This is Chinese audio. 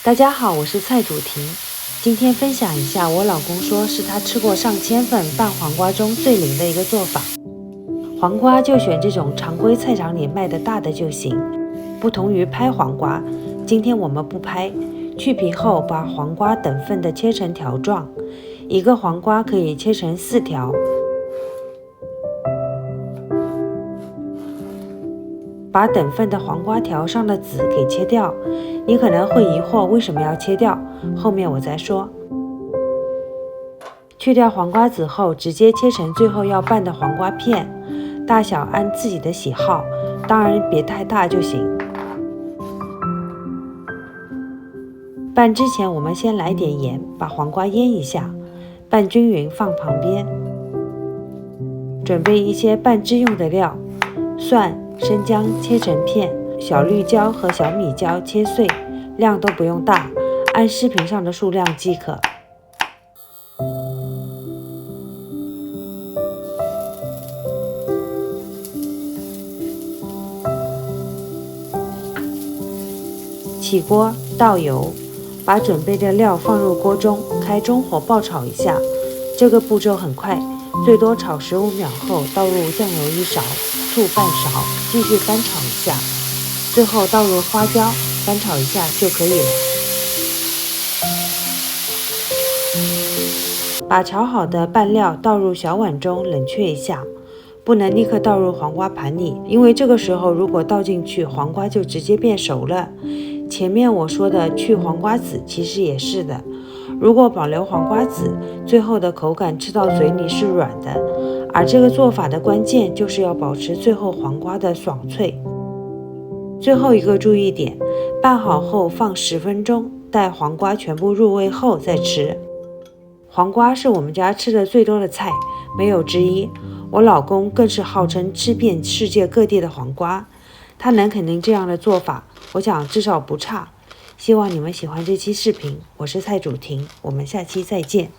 大家好，我是蔡主婷。今天分享一下我老公说是他吃过上千份拌黄瓜中最灵的一个做法。黄瓜就选这种常规菜场里卖的大的就行，不同于拍黄瓜，今天我们不拍，去皮后把黄瓜等份的切成条状，一个黄瓜可以切成4条。把等份的黄瓜条上的籽给切掉，你可能会疑惑为什么要切掉，后面我再说。去掉黄瓜籽后，直接切成最后要拌的黄瓜片，大小按自己的喜好，当然别太大就行。拌之前我们先来点盐，把黄瓜腌一下，拌均匀放旁边。准备一些拌汁用的料，蒜、生姜切成片，小绿椒和小米椒切碎，量都不用大，按视频上的数量即可。起锅倒油，把准备的料放入锅中，开中火爆炒一下。这个步骤很快，最多炒15秒后倒入酱油1勺，醋半勺，继续翻炒一下，最后倒入花椒，翻炒一下就可以了。把炒好的拌料倒入小碗中冷却一下，不能立刻倒入黄瓜盘里，因为这个时候如果倒进去，黄瓜就直接变熟了。前面我说的去黄瓜籽其实也是的，如果保留黄瓜籽，最后的口感吃到嘴里是软的，而这个做法的关键就是要保持最后黄瓜的爽脆。最后一个注意点，拌好后放10分钟，待黄瓜全部入味后再吃。黄瓜是我们家吃的最多的菜，没有之一。我老公更是号称吃遍世界各地的黄瓜，他能肯定这样的做法，我想至少不差。希望你们喜欢这期视频，我是蔡主婷，我们下期再见。